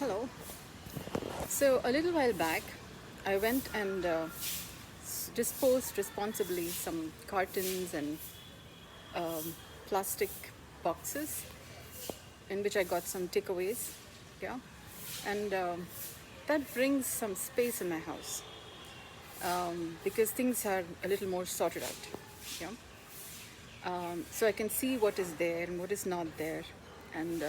Hello. So a little while back, I went and disposed responsibly some cartons and plastic boxes in which I got some takeaways. Yeah, and that brings some space in my house because things are a little more sorted out. Yeah, so I can see what is there and what is not there, and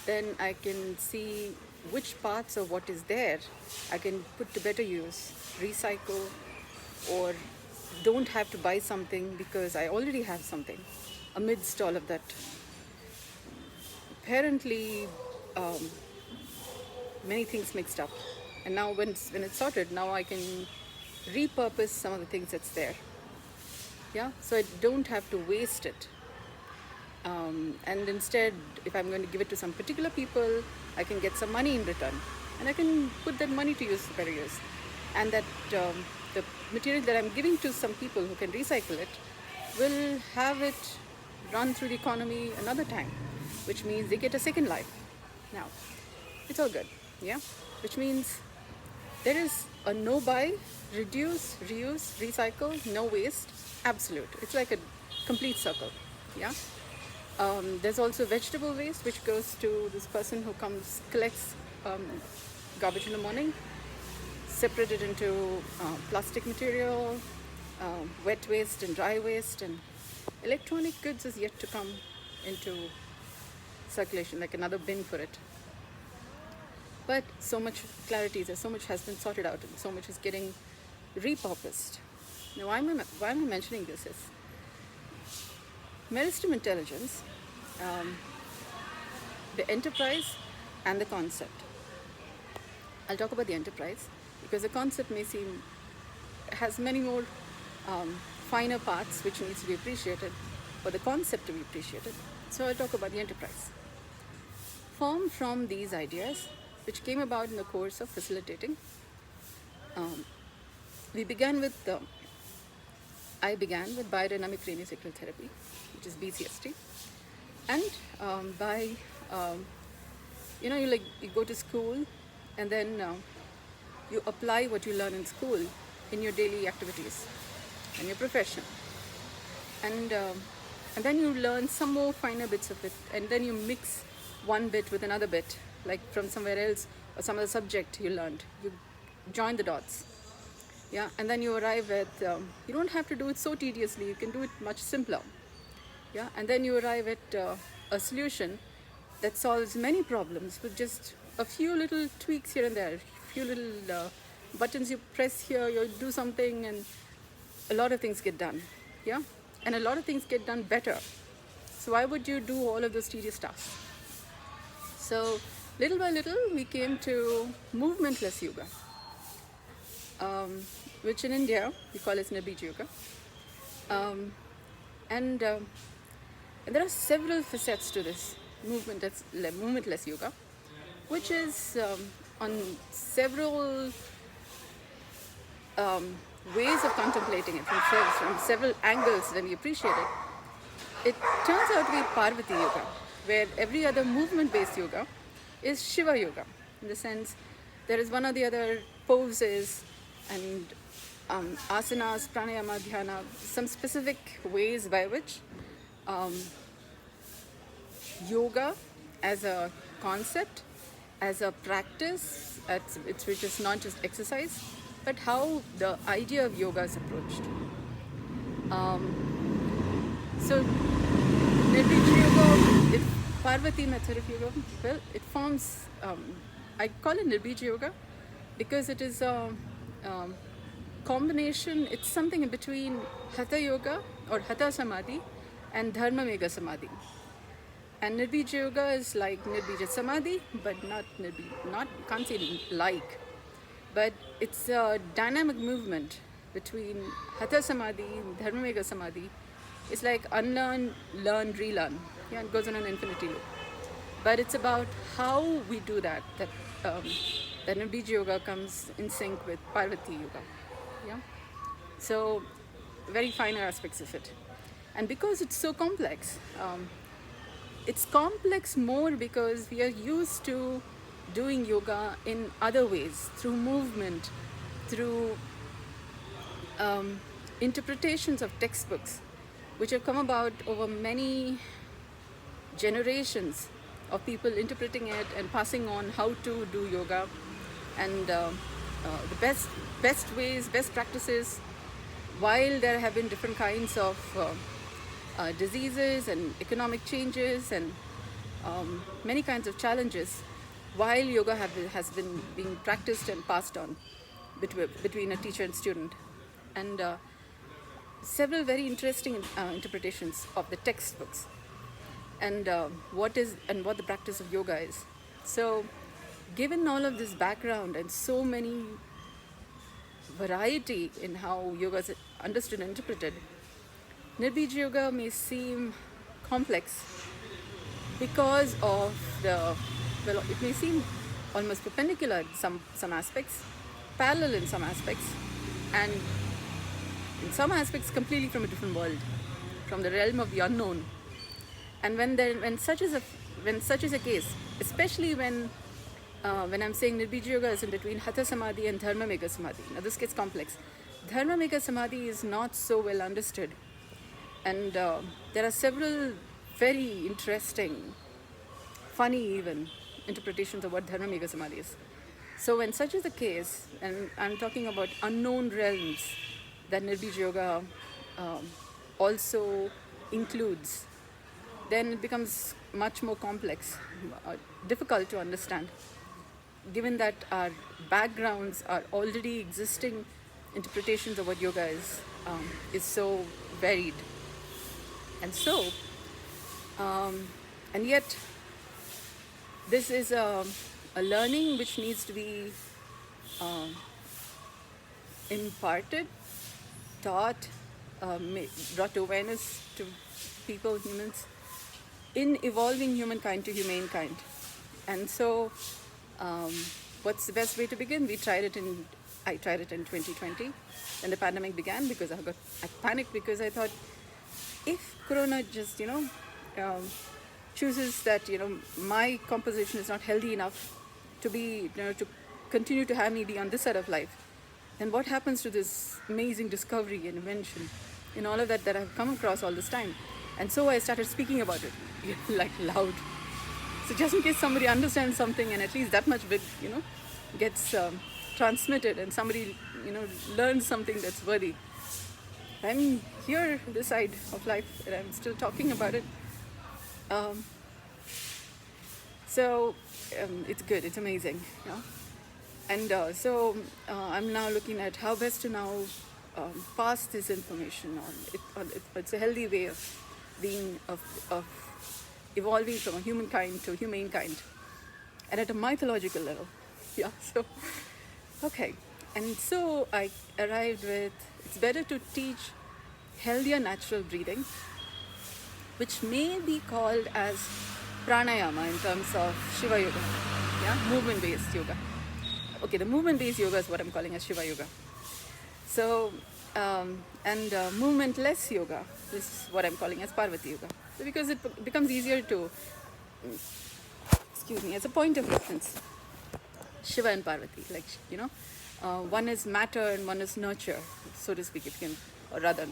then I can see which parts of what is there I can put to better use, recycle, or don't have to buy something because I already have something amidst all of that. Apparently, many things mixed up, and now when it's sorted, now I can repurpose some of the things that's there. Yeah, so I don't have to waste it. And instead, if I'm going to give it to some particular people, I can get some money in return, and I can put that money to use, better use, and that the material that I'm giving to some people who can recycle it will have it run through the economy another time, which means they get a second life. Now, it's all good, yeah. Which means there is a no buy, reduce, reuse, recycle, no waste, absolute. It's like a complete circle, yeah. There's also vegetable waste, which goes to this person who comes, collects garbage in the morning, separate it into plastic material, wet waste and dry waste, and electronic goods is yet to come into circulation, like another bin for it. But so much clarity, so much has been sorted out, and so much is getting repurposed. Now, why am I mentioning this is Meristem intelligence, the enterprise and the concept. I'll talk about the enterprise because the concept has many more finer parts which needs to be appreciated for the concept to be appreciated. So I'll talk about the enterprise. Formed from these ideas, which came about in the course of facilitating, I began with biodynamic craniosacral therapy, which is BCST, and you go to school, and then you apply what you learn in school in your daily activities and your profession, and then you learn some more finer bits of it, and then you mix one bit with another bit, like from somewhere else or some other subject you learned. You join the dots. Yeah, and then you arrive at, you don't have to do it so tediously, you can do it much simpler. Yeah, and then you arrive at a solution that solves many problems with just a few little tweaks here and there, a few little buttons you press here, you do something, and a lot of things get done. Yeah, and a lot of things get done better. So why would you do all of those tedious tasks? So little by little, we came to movementless yoga. Which in India we call as Nirbij Yoga, and there are several facets to this movementless yoga, which is on several ways of contemplating it from several angles when we appreciate it. It turns out to be Paarvathi Yoga, where every other movement-based yoga is Shiva Yoga, in the sense there is one or the other poses and asanas, praanaayaama, dhyana, some specific ways by which yoga as a concept, as a practice, which is not just exercise, but how the idea of yoga is approached. So Nirbij Yoga, Paarvathi method of yoga, well, it forms, I call it Nirbij Yoga because it is a combination, it's something in between Hatha Yoga or Hatha Samadhi and Dharma Mega Samadhi. And Nirbij Yoga is like Nirbija Samadhi, but can't say like, but it's a dynamic movement between Hatha Samadhi and Dharma Mega Samadhi. It's like unlearn, learn, relearn. Yeah, it goes on an infinity loop. But it's about how we do that Nirbij Yoga comes in sync with Paarvathi Yoga. Yeah, so very finer aspects of it, and because it's so complex, it's complex more because we are used to doing yoga in other ways, through movement, through interpretations of textbooks, which have come about over many generations of people interpreting it and passing on how to do yoga, and the best ways, best practices. While there have been different kinds of diseases and economic changes and many kinds of challenges, while yoga has been being practiced and passed on between a teacher and student, and several very interesting interpretations of the textbooks, and what the practice of yoga is. So, given all of this background and so many variety in how yoga is understood and interpreted, Nirbij Yoga may seem complex because of it may seem almost perpendicular in some aspects, parallel in some aspects, and in some aspects completely from a different world, from the realm of the unknown. And when such is a case, especially when I'm saying Nirbij Yoga is in between Hatha Samadhi and Dharma Mega Samadhi. Now this gets complex. Dharma Mega Samadhi is not so well understood, and there are several very interesting, funny even, interpretations of what Dharma Mega Samadhi is. So when such is the case, and I'm talking about unknown realms that Nirbij Yoga also includes, then it becomes much more complex, difficult to understand, given that our backgrounds are already existing interpretations of what yoga is so varied. And so, and yet, this is a learning which needs to be imparted, taught, brought awareness to people, humans, in evolving humankind to humankind. And so, what's the best way to begin? I tried it in 2020 when the pandemic began, because I panicked, because I thought, if Corona just, chooses that, my composition is not healthy enough to be, to continue to have me be on this side of life, then what happens to this amazing discovery and invention and all of that I've come across all this time? And so I started speaking about it, like loud. So just in case somebody understands something, and at least that much bit, gets transmitted, and somebody, learns something that's worthy. I'm here, this side of life, and I'm still talking about it. So it's good, it's amazing. And so I'm now looking at how best to now pass this information on. It's a healthy way of being, of evolving from a humankind to humankind, and at a mythological level. So, okay. And so I arrived with, it's better to teach healthier natural breathing, which may be called as praanaayaama in terms of Shiva Yoga, movement-based yoga. Okay, the movement-based yoga is what I'm calling as Shiva Yoga. So, and movement-less yoga is what I'm calling as Paarvathi Yoga. So because it becomes easier to, as a point of reference, Shiva and Paarvati, one is matter and one is nurture, so to speak, or rather,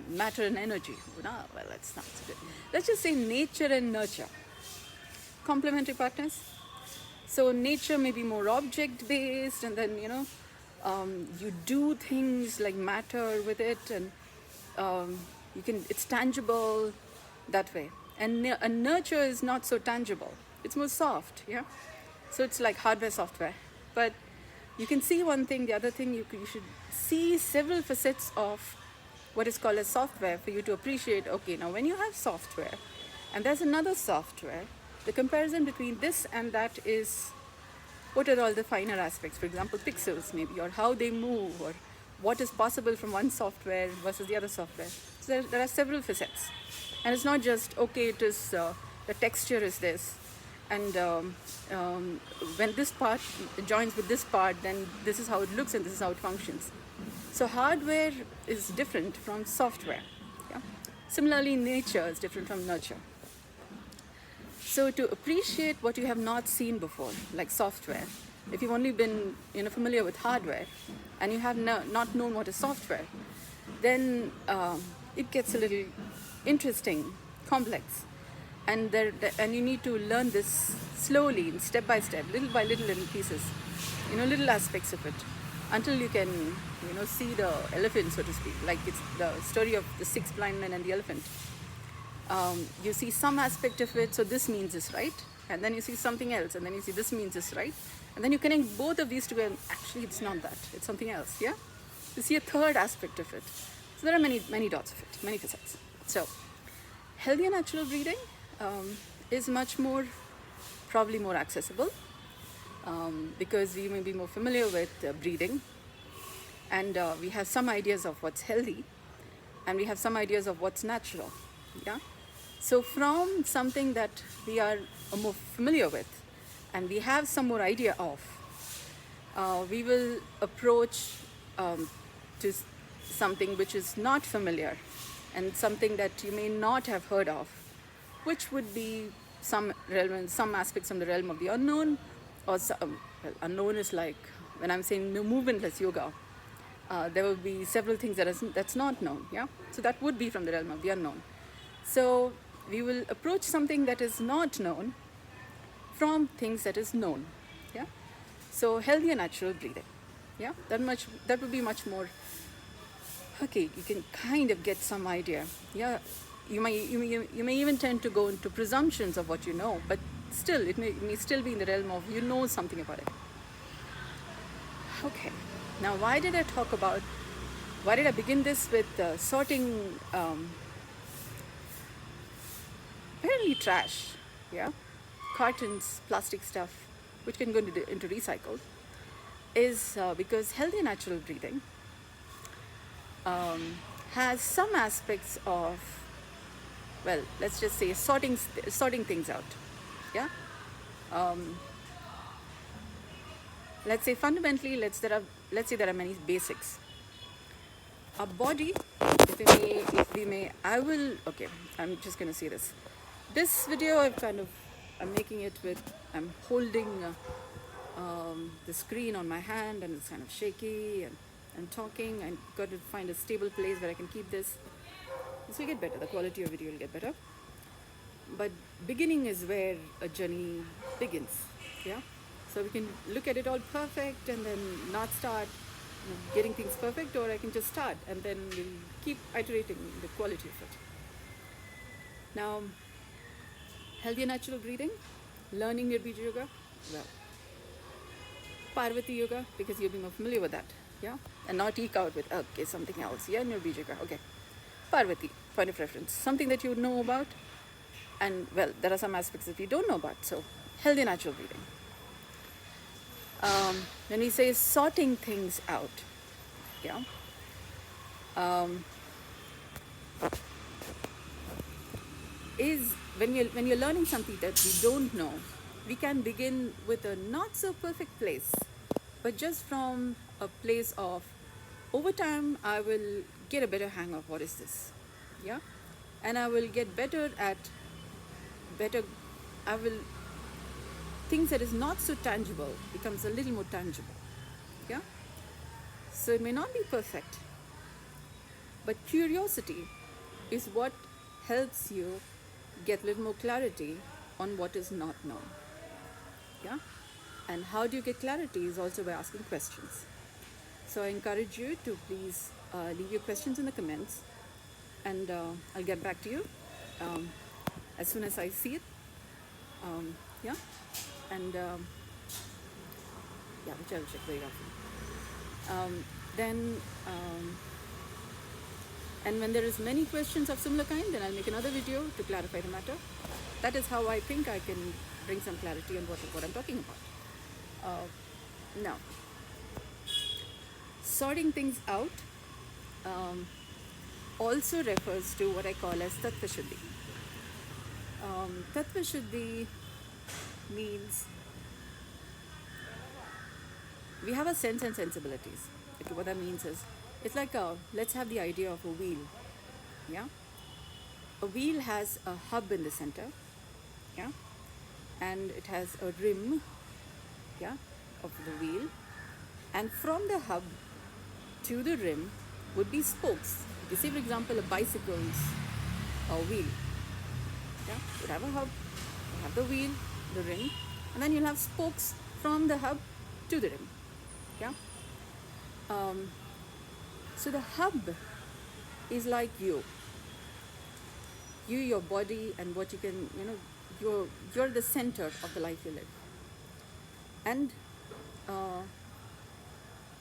matter and energy. Well, that's not so good. Let's just say nature and nurture, complementary partners. So nature may be more object-based, and then, you do things like matter with it, and it's tangible that way. And nurture is not so tangible. It's more soft, So it's like hardware, software. But you can see one thing, the other thing, you should see several facets of what is called as software for you to appreciate, okay, now when you have software, and there's another software, the comparison between this and that is, what are all the finer aspects, for example, pixels maybe, or how they move, or what is possible from one software versus the other software. So there are several facets. And it's not just, okay, it is, the texture is this, and when this part joins with this part, then this is how it looks and this is how it functions. So hardware is different from software. Similarly, nature is different from nurture. So to appreciate what you have not seen before, like software, if you've only been familiar with hardware and you have not known what is software, then it gets a little interesting, complex, and you need to learn this slowly, step by step, little by little, little pieces, little aspects of it, until you can see the elephant, so to speak. Like it's the story of the 6 blind men and the elephant. You see some aspect of it, so this means this, right? And then you see something else, and then you see this means this, right? And then you connect both of these together, and actually it's not that, it's something else, yeah? You see a third aspect of it. So there are many dots of it, many facets. So healthy and natural breathing is much more, probably more accessible, because we may be more familiar with breathing, and we have some ideas of what's healthy, and we have some ideas of what's natural, yeah? So from something that we are more familiar with, and we have some more idea of, we will approach to something which is not familiar, and something that you may not have heard of, which would be some aspects from the realm of the unknown, or unknown is like, when I'm saying movementless yoga, there will be several things that's not known, yeah? So that would be from the realm of the unknown. So we will approach something that is not known from things that is known, yeah? So healthy and natural breathing, yeah? That would be much more, okay, you can kind of get some idea, yeah? You may even tend to go into presumptions of what you know, but still, it may still be in the realm of something about it. Okay, now why did I begin this with sorting apparently trash, yeah? Cartons, plastic stuff, which can go into recycled, is because healthy natural breathing has some aspects of, well, let's just say sorting things out, yeah? Let's say fundamentally, let's say there are many basics. Our body, if we may, okay, I'm just going to say this. This video, I'm making it with, I'm holding the screen on my hand, and it's kind of shaky, and I'm talking. I've got to find a stable place where I can keep this. This will get better, the quality of video will get better. But beginning is where a journey begins, yeah? So we can look at it all perfect and then not start getting things perfect, or I can just start and then we'll keep iterating the quality of it. Now, healthy and natural breathing, learning Nirbija Yoga, well, Paarvathi Yoga, because you'll be more familiar with that, yeah? And not eke out with, okay, something else, yeah, Nirbija Yoga, okay. Paarvathi, point of reference, something that you know about, and well, there are some aspects that we don't know about, so healthy and natural breathing. When we say sorting things out, yeah, is when you're learning something that we don't know, we can begin with a not so perfect place, but just from a place of, over time, I will get a better hang of what is this, yeah, and I will get better at things that is not so tangible becomes a little more tangible, yeah? So it may not be perfect, but curiosity is what helps you get a little more clarity on what is not known, yeah? And how do you get clarity is also by asking questions. So I encourage you to please leave your questions in the comments, and I'll get back to you as soon as I see it, yeah? And which I will check very often. And when there is many questions of similar kind, then I'll make another video to clarify the matter. That is how I think I can bring some clarity on what I'm talking about. Now, sorting things out also refers to what I call as Tattva Shuddhi. Tattva Shuddhi means we have a sense and sensibilities. Okay, what that means is, it's like let's have the idea of a wheel, yeah? A wheel has a hub in the center, yeah? and it has a rim, yeah, of the wheel, and from the hub to the rim would be spokes. If you see, for example, a bicycle's wheel, yeah, you have a hub, you have the wheel, the rim, and then you'll have spokes from the hub to the rim, yeah. So the hub is like you, your body, and what you can, you're the center of the life you live. And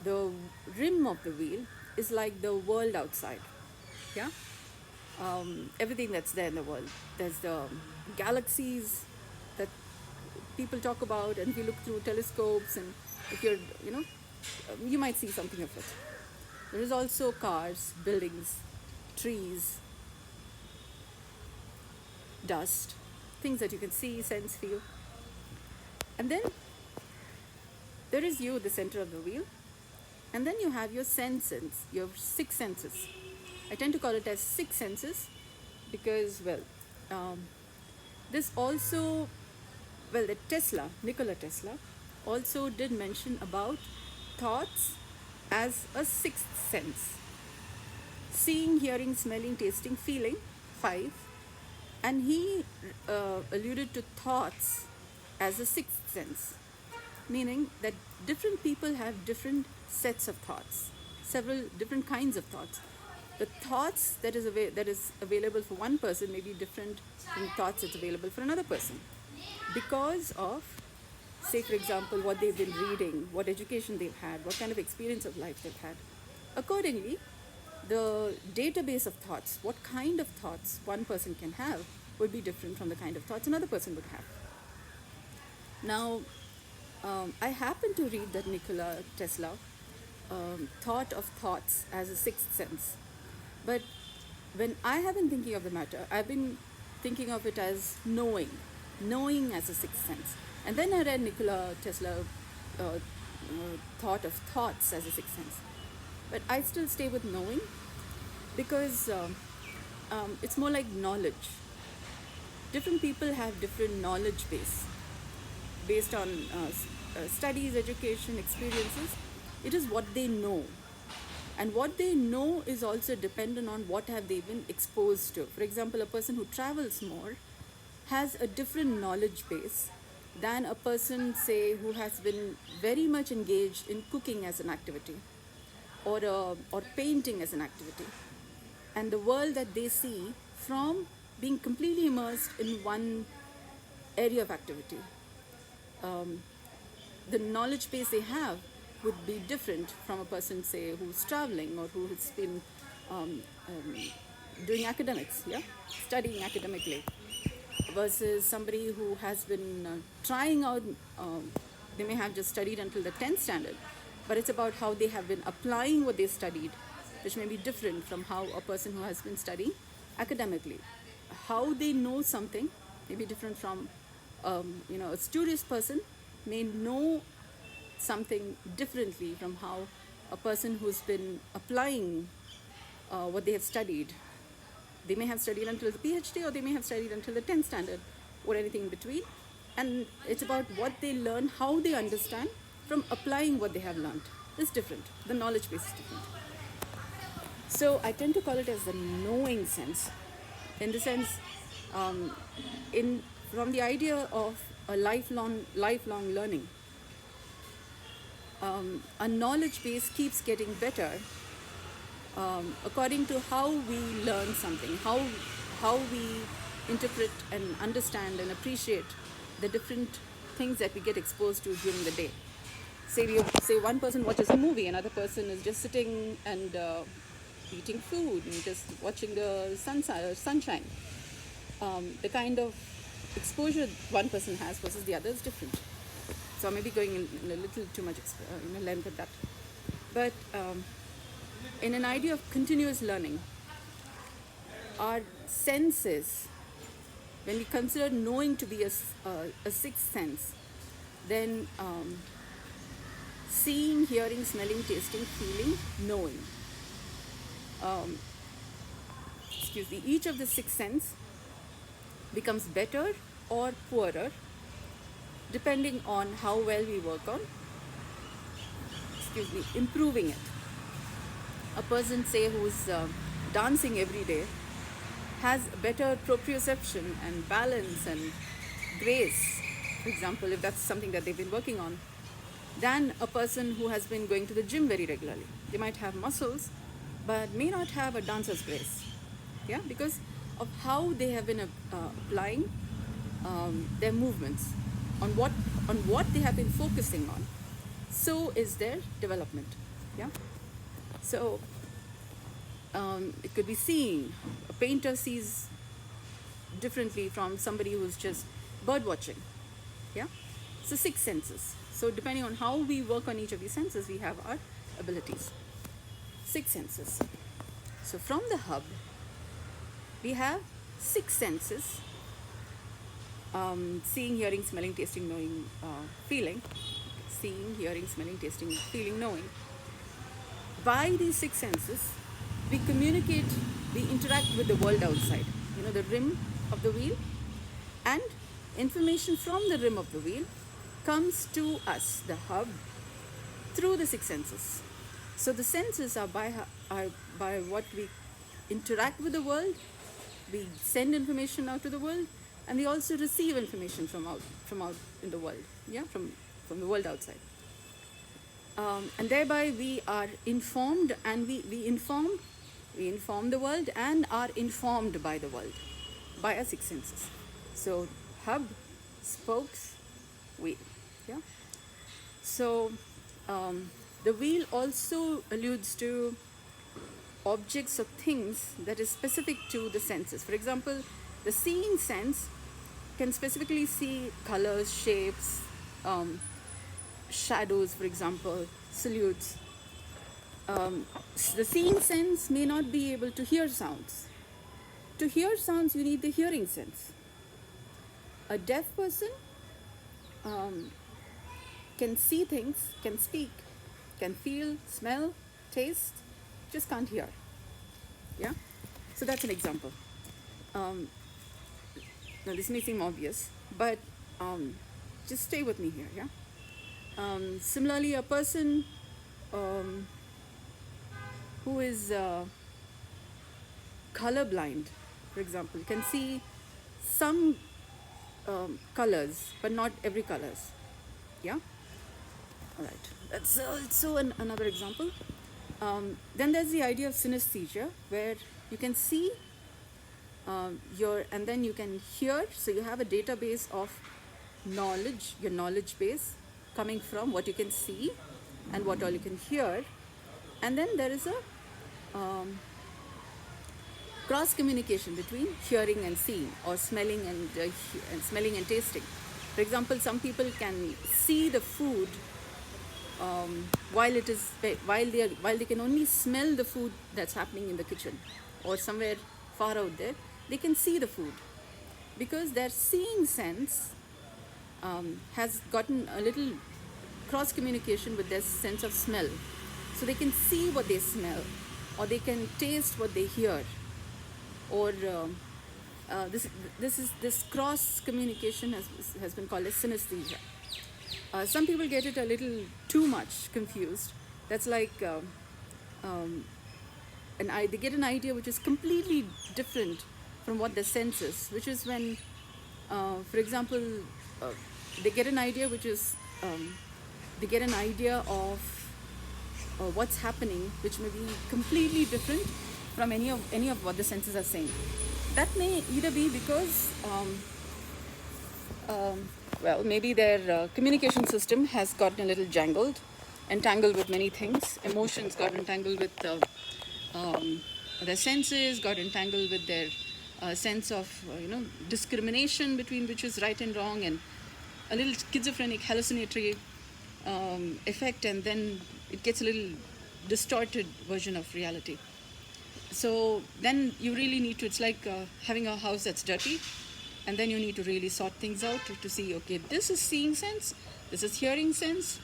the rim of the wheel is like the world outside, yeah. Everything that's there in the world. There's the galaxies that people talk about, and if you look through telescopes, and if you're, you might see something of it. There is also cars, buildings, trees, dust, things that you can see, sense, feel. And then there is you, the center of the wheel. And then you have your senses, your 6 senses. I tend to call it as 6 senses because, this also, the Nikola Tesla, also did mention about thoughts as a 6th sense. Seeing, hearing, smelling, tasting, feeling, 5. And he alluded to thoughts as a 6th sense, meaning that different people have different sets of thoughts, several different kinds of thoughts. The thoughts that is available for one person may be different from the thoughts that's available for another person, because of, say for example, what they've been reading, what education they've had, what kind of experience of life they've had. Accordingly, the database of thoughts, what kind of thoughts one person can have, would be different from the kind of thoughts another person would have. Now, I happened to read that Nikola Tesla thought of thoughts as a 6th sense. But when I have been thinking of the matter, I've been thinking of it as knowing as a 6th sense. And then I read Nikola Tesla thought of thoughts as a 6th sense. But I still stay with knowing because it's more like knowledge. Different people have different knowledge base based on studies, education, experiences. It is what they know. And what they know is also dependent on what have they been exposed to. For example, a person who travels more has a different knowledge base than a person, say, who has been very much engaged in cooking as an activity or painting as an activity. And the world that they see from being completely immersed in one area of activity. The knowledge base they have would be different from a person, say, who's traveling or who has been doing academics, studying academically, versus somebody who has been trying out, they may have just studied until the 10th standard, but it's about how they have been applying what they studied, which may be different from how a person who has been studying academically. How they know something may be different from, a studious person may know something differently from how a person who's been applying what they have studied. They may have studied until the PhD, or they may have studied until the 10th standard, or anything in between. And it's about what they learn, how they understand from applying what they have learned. It's different. The knowledge base is different. So I tend to call it as the knowing sense, in the sense, from the idea of a lifelong learning. Our knowledge base keeps getting better according to how we learn something, how we interpret and understand and appreciate the different things that we get exposed to during the day. Say one person watches a movie, another person is just sitting and eating food and just watching the sunshine. The kind of exposure one person has versus the other is different. So I may be going in a little too much length with that. But in an idea of continuous learning, our senses, when we consider knowing to be a 6th sense, then seeing, hearing, smelling, tasting, feeling, knowing. Each of the 6 senses becomes better or poorer depending on how well we work on, improving it. A person, say, who's dancing every day has better proprioception and balance and grace, for example, if that's something that they've been working on, than a person who has been going to the gym very regularly. They might have muscles, but may not have a dancer's grace, yeah, because of how they have been applying their movements on what they have been focusing on. So is their development, yeah. So it could be seeing. A painter sees differently from somebody who's just bird watching, yeah. So 6 senses. So depending on how we work on each of these senses, we have our abilities. 6 senses. So from the hub, we have 6 senses: seeing, hearing, smelling, tasting, knowing, feeling. Seeing, hearing, smelling, tasting, feeling, knowing. By these 6 senses, we communicate, we interact with the world outside, the rim of the wheel, and information from the rim of the wheel comes to us, the hub, through the 6 senses. So the senses are by what we interact with the world, we send information out to the world, and we also receive information from out in the world, yeah, from the world outside. And thereby we are informed, and we inform the world and are informed by the world, by our 6 senses. So hub, spokes, wheel, yeah. So the wheel also alludes to objects or things that is specific to the senses. For example, the seeing sense can specifically see colors, shapes, shadows, for example, silhouettes. The seeing sense may not be able to hear sounds. To hear sounds, you need the hearing sense. A deaf person can see things, can speak, can feel, smell, taste, just can't hear. Yeah? So that's an example. Now this may seem obvious, but just stay with me here, yeah? Similarly, a person who is colorblind, for example, can see some colors, but not every colors. Yeah? All right. That's another example. Then there's the idea of synesthesia, where you can see and then you can hear. So you have a database of knowledge, your knowledge base, coming from what you can see and what all you can hear. And then there is a cross communication between hearing and seeing, or smelling and smelling and tasting. For example, some people can see the food while they can only smell the food that's happening in the kitchen or somewhere far out there. They can see the food because their seeing sense has gotten a little cross communication with their sense of smell. So they can see what they smell, or they can taste what they hear, or this cross communication has been called as synesthesia. Some people get it a little too much confused. That's like they get an idea which is completely different from what the sense is, which is when, for example, they get an idea which is they get an idea of what's happening, which may be completely different from any of what the senses are saying. That may either be because maybe their communication system has gotten a little entangled with many things. Emotions got entangled with their senses, got entangled with their sense of discrimination between which is right and wrong, and a little schizophrenic hallucinatory effect, and then it gets a little distorted version of reality. So then you really need to, it's like having a house that's dirty, and then you need to really sort things out to see, okay, this is seeing sense, this is hearing sense,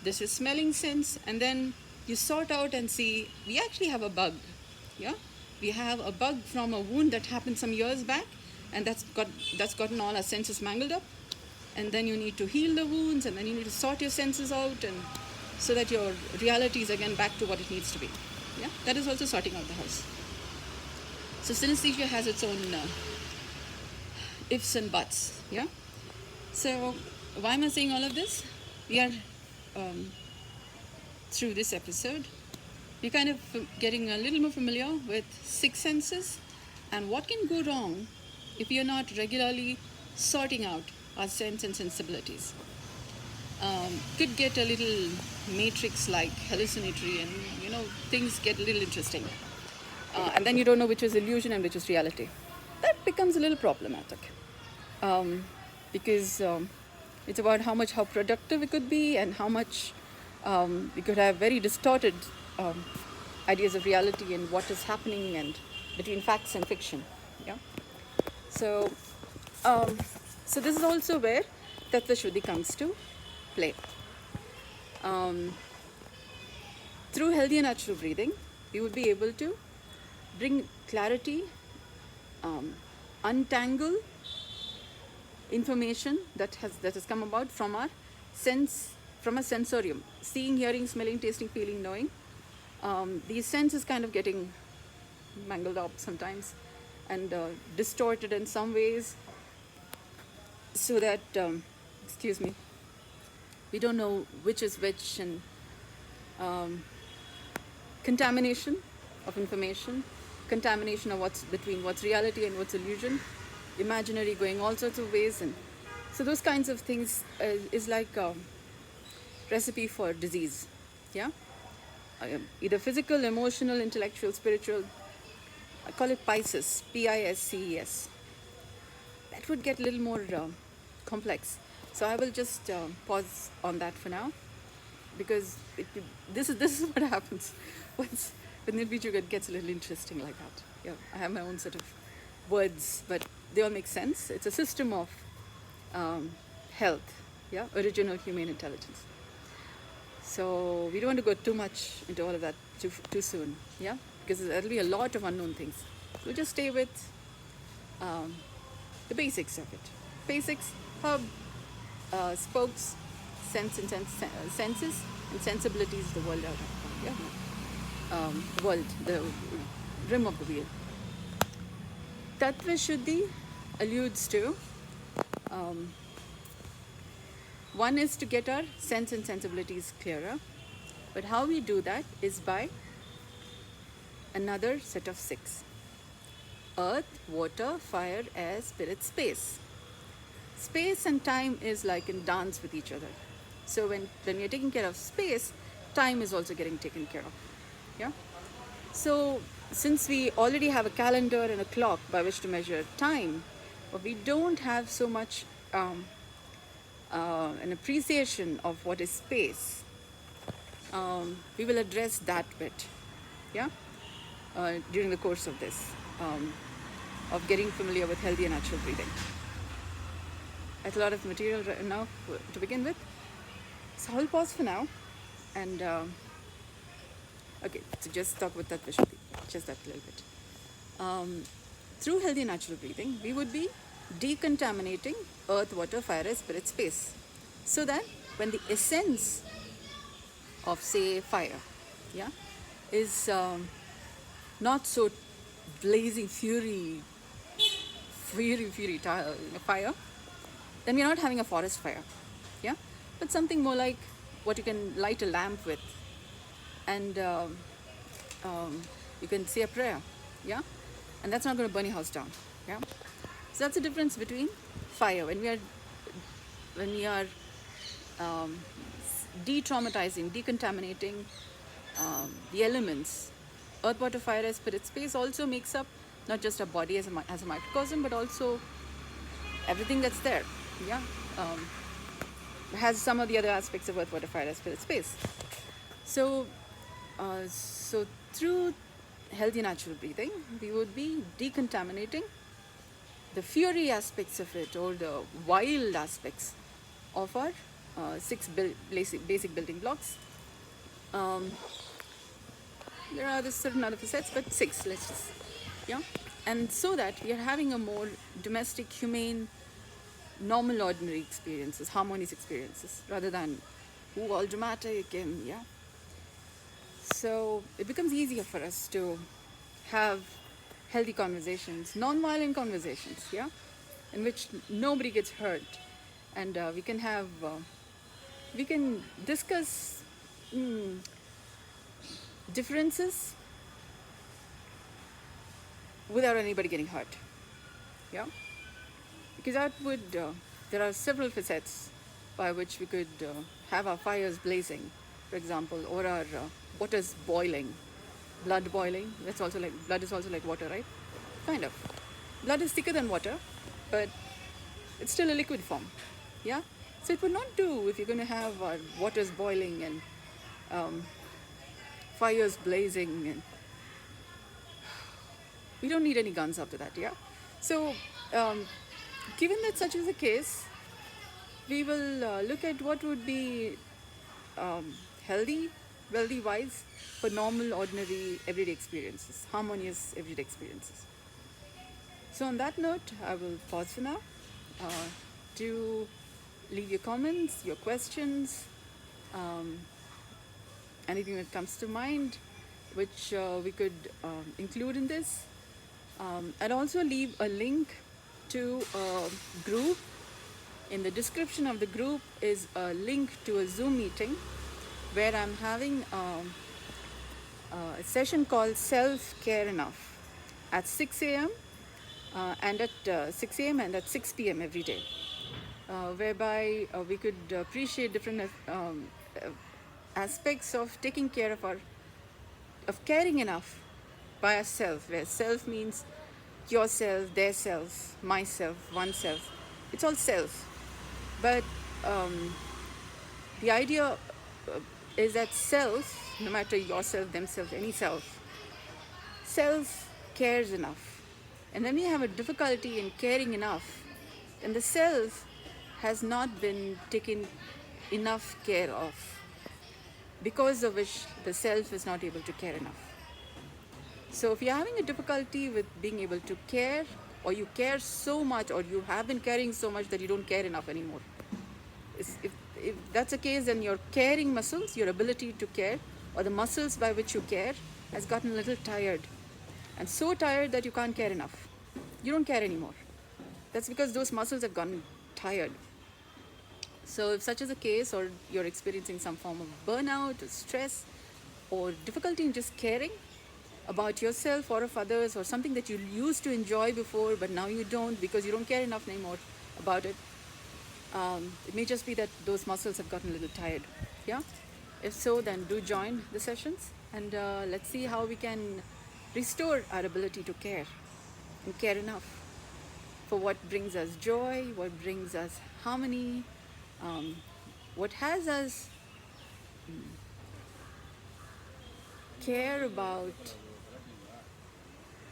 this is smelling sense, and then you sort out and see, we actually have a bug. Yeah, we have a bug from a wound that happened some years back, and that's gotten all our senses mangled up, and then you need to heal the wounds, and then you need to sort your senses out, and so that your reality is again back to what it needs to be. Yeah, that is also sorting out the house. So synesthesia has its own ifs and buts. Yeah. So why am I saying all of this? We are through this episode, we're kind of getting a little more familiar with 6 senses and what can go wrong if we are not regularly sorting out our sense and sensibilities. Could get a little matrix-like, hallucinatory, and things get a little interesting. And then you don't know which is illusion and which is reality. That becomes a little problematic because it's about how productive it could be, and how much we could have very distorted ideas of reality and what is happening and between facts and fiction. Yeah. So this is also where Tattva Shuddhi comes to play. Through healthy and natural breathing, we would be able to bring clarity, untangle information that has come about from our sensorium, seeing, hearing, smelling, tasting, feeling, knowing. These senses kind of getting mangled up sometimes and distorted in some ways, so that we don't know which is which, and contamination of information, contamination of what's reality and what's illusion, imaginary going all sorts of ways. And so those kinds of things is like a recipe for disease. Yeah, either physical, emotional, intellectual, spiritual. I call it Pisces, Pisces. That would get a little more complex. So I will just pause on that for now, because this is what happens when Nirbij Yoga gets a little interesting like that. Yeah, I have my own sort of words, but they all make sense. It's a system of health, yeah, original human intelligence. So we don't want to go too much into all of that too soon, yeah, because there'll be a lot of unknown things. We'll just stay with the basics of it. Basics, hub, spokes, senses and sensibilities, the world out of, yeah, world, the rim of the wheel. Tattva Shuddhi alludes to one is to get our sense and sensibilities clearer, but how we do that is by another set of 6: earth, water, fire, air, spirit, space. Space and time is like in dance with each other. So when we are taking care of space, time is also getting taken care of. Yeah. So since we already have a calendar and a clock by which to measure time, but we don't have so much an appreciation of what is space, we will address that bit, yeah, during the course of this, of getting familiar with healthy and natural breathing. That's a lot of material right now to begin with. So I'll pause for now, and okay, so just talk about Tattva Shuddhi, just that little bit. Through healthy and natural breathing, we would be decontaminating earth, water, fire, air, spirit, space, so that when the essence of, say, fire, yeah, is not so blazing fury fire, then we're not having a forest fire, yeah, but something more like what you can light a lamp with, and you can say a prayer, yeah, and that's not going to burn your house down, yeah. So that's the difference between fire. When we are de-traumatizing, decontaminating the elements, earth, water, fire, air, spirit, space also makes up not just our body as a microcosm, but also everything that's there. Yeah, has some of the other aspects of earth, water, fire, air, spirit, space. So through healthy natural breathing, we would be decontaminating the fury aspects of it, or the wild aspects of our 6 basic building blocks. There are certain other facets, but 6, let's just, yeah. And so that we are having a more domestic, humane, normal, ordinary experiences, harmonious experiences, rather than all dramatic and yeah. So it becomes easier for us to have healthy conversations, non-violent conversations, yeah, in which nobody gets hurt, and we can discuss differences without anybody getting hurt, yeah, because there are several facets by which we could have our fires blazing, for example, or our waters boiling, blood boiling. That's also like blood is also like water, right? Kind of. Blood is thicker than water, but it's still a liquid form. Yeah. So it would not do if you're going to have waters boiling and fires blazing, and we don't need any guns after that. Yeah. So, given that such is the case, we will look at what would be healthy, wealthy wise for normal, ordinary, everyday experiences, harmonious everyday experiences. So on that note, I will pause for now. Do leave your comments, your questions, anything that comes to mind, which we could include in this. I'll also leave a link to a group. In the description of the group is a link to a Zoom meeting where I'm having a session called Self-Care Enough at 6 a.m. And at 6 a.m. and at 6 p.m. every day, whereby we could appreciate different aspects of taking care of caring enough by ourselves, where self means yourself, their self, myself, oneself. It's all self. But the idea is that self, no matter yourself, themselves, any self cares enough. And when we have a difficulty in caring enough, then the self has not been taken enough care of, because of which the self is not able to care enough. So if you're having a difficulty with being able to care, or you care so much, or you have been caring so much that you don't care enough anymore, if that's the case, then your caring muscles, your ability to care, or the muscles by which you care, has gotten a little tired, and so tired that you can't care enough. You don't care anymore. That's because those muscles have gotten tired. So if such is the case, or you're experiencing some form of burnout or stress or difficulty in just caring about yourself or of others, or something that you used to enjoy before but now you don't because you don't care enough anymore about it, it may just be that those muscles have gotten a little tired. Yeah. If so, then do join the sessions, and let's see how we can restore our ability to care and care enough for what brings us joy, what brings us harmony, what has us care about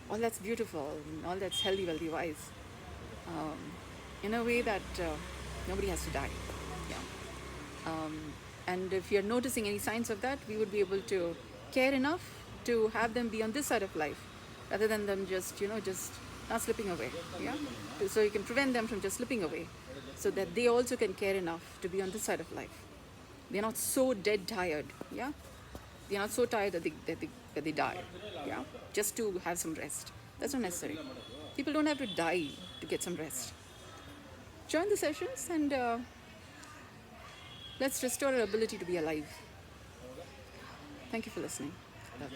all that's beautiful, and all that's healthy, wealthy, wise, in a way that nobody has to die. Yeah. And if you're noticing any signs of that, we would be able to care enough to have them be on this side of life, rather than them just not slipping away. Yeah. So you can prevent them from just slipping away, so that they also can care enough to be on this side of life. They're not so dead tired. Yeah. They're not so tired that they die. Yeah. Just to have some rest. That's not necessary. People don't have to die to get some rest. Join the sessions, and let's restore our ability to be alive. Thank you for listening. Love.